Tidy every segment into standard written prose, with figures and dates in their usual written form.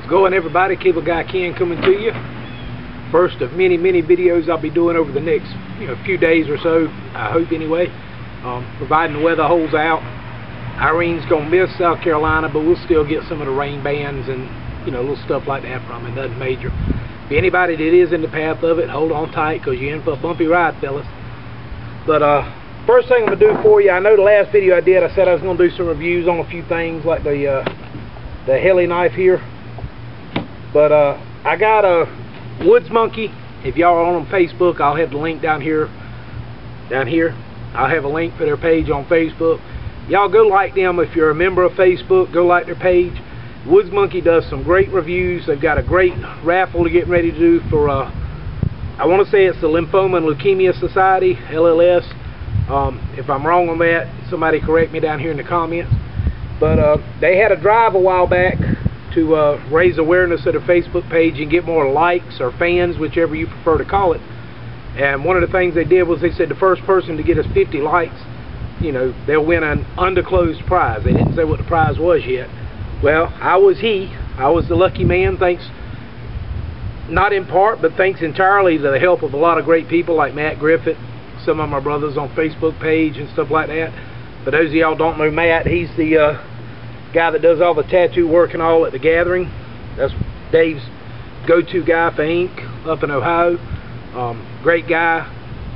What's going, everybody? Cable Guy Ken coming to you. First of many videos I'll be doing over the next few days or so, I hope anyway. Providing the weather holds out. Irene's gonna miss South Carolina, but we'll still get some of the rain bands and little stuff like that from it. Nothing major. If anybody that is in the path of it, hold on tight, because you're in for a bumpy ride, fellas. But first thing I'm gonna do for you, I know the last video I did, I said I was gonna do some reviews on a few things like the heli knife here. But I got a Woods Monkey. If y'all are on Facebook, I'll have the link down here. I'll have a link for their page on Facebook. Y'all go like them. If you're a member of Facebook, go like their page. Woods Monkey does some great reviews. They've got a great raffle to get ready to do for I want to say it's the Lymphoma and Leukemia Society, LLS. If I'm wrong on that, somebody correct me down here in the comments. But they had a drive a while back to raise awareness of their Facebook page and get more likes or fans, whichever you prefer to call it. And one of the things they did was they said the first person to get us 50 likes, they'll win an undisclosed prize. They didn't say what the prize was yet. Well, I was the lucky man, thanks, not in part, but thanks entirely to the help of a lot of great people like Matt Griffith, some of my brothers on Facebook page and stuff like that. For those of y'all don't know Matt, he's the guy that does all the tattoo work and all at the Gathering. That's Dave's go-to guy for ink up in Ohio. Great guy,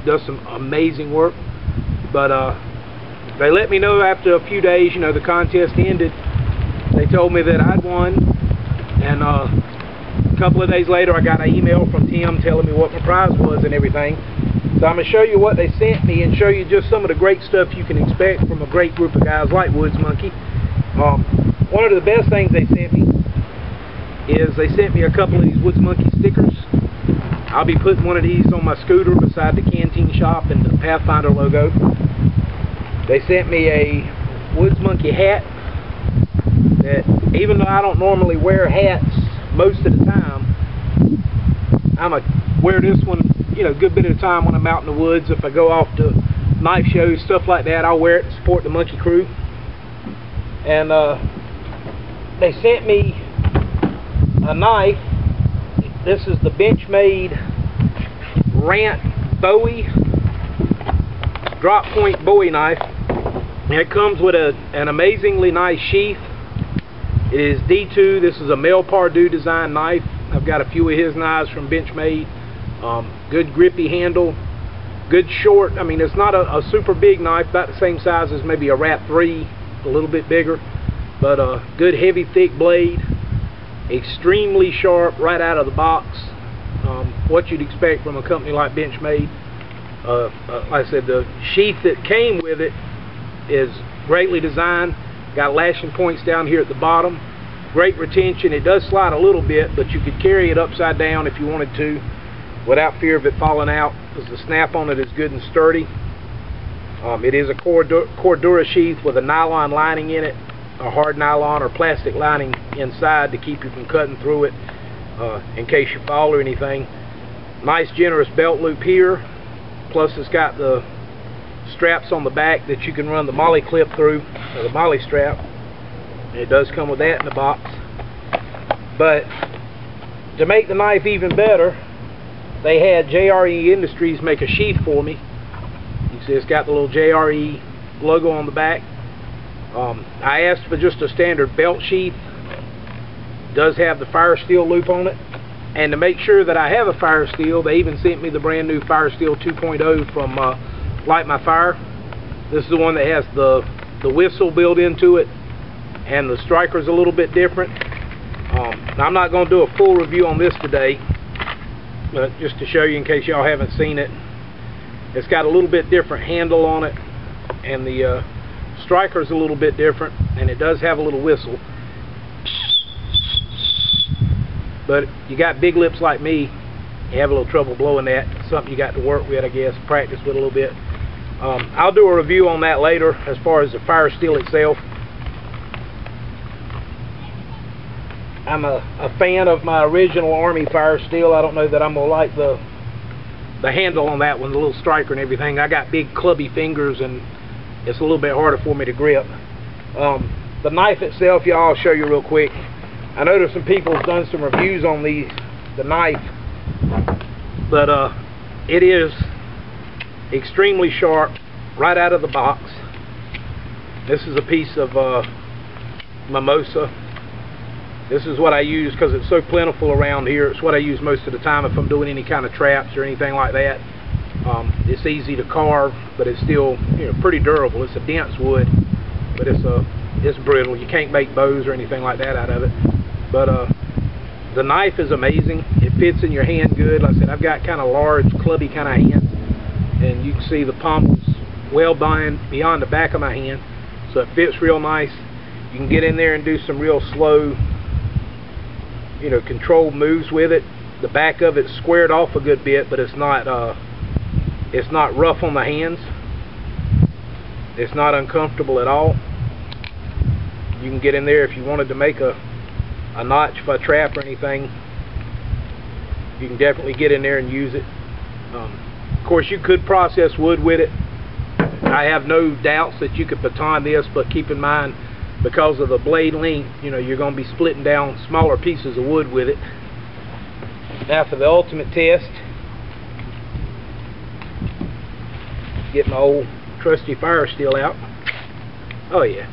does some amazing work. But they let me know after a few days, the contest ended. They told me that I'd won, and a couple of days later I got an email from Tim telling me what my prize was and everything. So I'm going to show you what they sent me and show you just some of the great stuff you can expect from a great group of guys like Woods Monkey. One of the best things they sent me is they sent me a couple of these Woods Monkey stickers. I'll be putting one of these on my scooter beside the Canteen shop and the Pathfinder logo. They sent me a Woods Monkey hat that, even though I don't normally wear hats most of the time, I'm going to wear this one a good bit of the time when I'm out in the woods. If I go off to knife shows, stuff like that, I'll wear it to support the monkey crew. And they sent me a knife. This is the Benchmade Rant Bowie drop point Bowie knife, and it comes with an amazingly nice sheath. It is D2. This is a Mel Pardue design knife. I've got a few of his knives from Benchmade. Good grippy handle, good short. I mean, it's not a super big knife, about the same size as maybe a Rat 3, a little bit bigger, but a good heavy thick blade, extremely sharp right out of the box. What you'd expect from a company like Benchmade. Like I said, the sheath that came with it is greatly designed. Got lashing points down here at the bottom. Great retention. It does slide a little bit, but you could carry it upside down if you wanted to without fear of it falling out, because the snap on it is good and sturdy. It is a Cordura sheath with a nylon lining in it, a hard nylon or plastic lining inside to keep you from cutting through it in case you fall or anything. Nice generous belt loop here, plus it's got the straps on the back that you can run the molly clip through, or the molly strap. And it does come with that in the box. But to make the knife even better, they had JRE Industries make a sheath for me. You see it's got the little JRE logo on the back. I asked for just a standard belt sheath. It does have the fire steel loop on it. And to make sure that I have a fire steel, they even sent me the brand new Fire Steel 2.0 from Light My Fire. This is the one that has the whistle built into it, and the striker's a little bit different. Now I'm not going to do a full review on this today, but just to show you in case y'all haven't seen it. It's got a little bit different handle on it, and the striker's a little bit different, and it does have a little whistle. But you got big lips like me, you have a little trouble blowing that. It's something you got to work with, I guess, practice with a little bit. I'll do a review on that later as far as the Fire Steel itself. I'm a fan of my original Army Fire Steel. I don't know that I'm going to like the handle on that one, the little striker and everything. I got big clubby fingers and it's a little bit harder for me to grip. The knife itself, y'all, I'll show you real quick. I know there's some people who've done some reviews on the knife, but it is extremely sharp right out of the box. This is a piece of mimosa. This is what I use because it's so plentiful around here. It's what I use most of the time if I'm doing any kind of traps or anything like that. It's easy to carve, but it's still, you know, pretty durable. It's a dense wood, but it's brittle. You can't make bows or anything like that out of it. But the knife is amazing. It fits in your hand good. Like I said, I've got kind of large, clubby kind of hands, and you can see the pommels well beyond the back of my hand, so it fits real nice. You can get in there and do some real slow, you know, controlled moves with it. The back of it's squared off a good bit, but it's not rough on the hands. It's not uncomfortable at all. You can get in there if you wanted to make a notch for a trap or anything. You can definitely get in there and use it. Of course, you could process wood with it. I have no doubts that you could baton this, but keep in mind, because of the blade length, you know, you're going to be splitting down smaller pieces of wood with it. Now for the ultimate test, get my old trusty fire steel out. Oh yeah.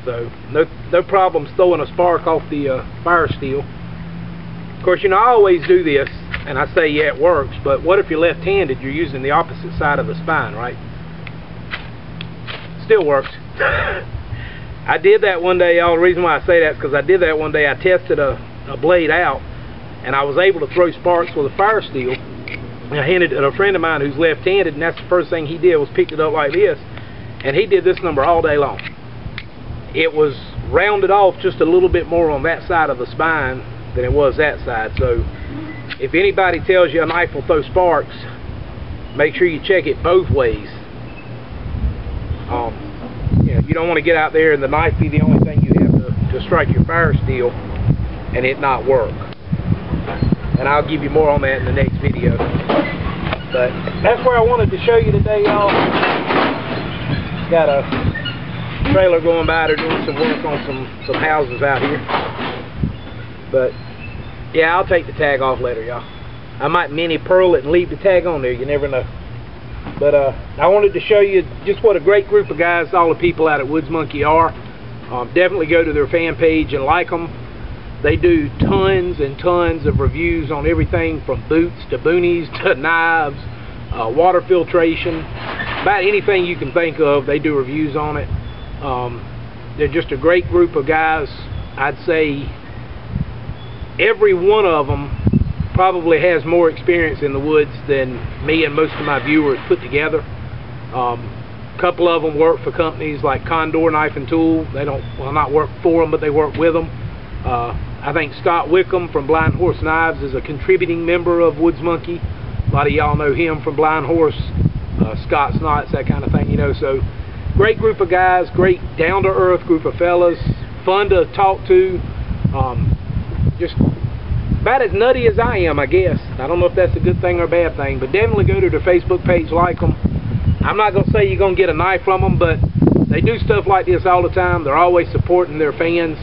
So no problems throwing a spark off the fire steel. Of course, you know, I always do this, and I say, yeah, it works, but what if you're left-handed? You're using the opposite side of the spine, right? Still works. I did that one day, y'all. The reason why I say that is because I did that one day. I tested a blade out, and I was able to throw sparks with a fire steel. And I handed it to a friend of mine who's left-handed, and that's the first thing he did was picked it up like this, and he did this number all day long. It was rounded off just a little bit more on that side of the spine than it was that side. So if anybody tells you a knife will throw sparks, make sure you check it both ways. You know, you don't want to get out there and the knife be the only thing you have to strike your fire steel and it not work. And I'll give you more on that in the next video. But that's where I wanted to show you today, y'all. Got a trailer going by. They're doing some work on some houses out here. But yeah, I'll take the tag off later, y'all. I might mini pearl it and leave the tag on there. You never know. But I wanted to show you just what a great group of guys all the people out at Woods Monkey are. Definitely go to their fan page and like them. They do tons and tons of reviews on everything from boots to boonies to knives, water filtration, about anything you can think of. They do reviews on it. They're just a great group of guys. I'd say every one of them probably has more experience in the woods than me and most of my viewers put together. A couple of them work for companies like Condor Knife and Tool. They don't, well, not work for them, but they work with them. I think Scott Wickham from Blind Horse Knives is a contributing member of Woods Monkey. A lot of y'all know him from Blind Horse, Scott's Knots, that kind of thing, you know. So great group of guys, great down-to-earth group of fellas, fun to talk to, just about as nutty as I am, I guess. I don't know if that's a good thing or a bad thing, but definitely go to their Facebook page, like them. I'm not going to say you're going to get a knife from them, but they do stuff like this all the time. They're always supporting their fans.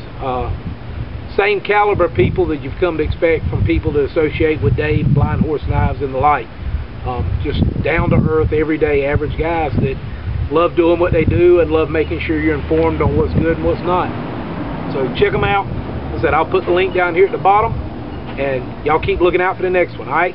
Same caliber people that you've come to expect from people to associate with Dave, Blind Horse Knives, and the like. Just down-to-earth, everyday, average guys that love doing what they do and love making sure you're informed on what's good and what's not. So check them out. As I said, I'll put the link down here at the bottom, and y'all keep looking out for the next one, alright?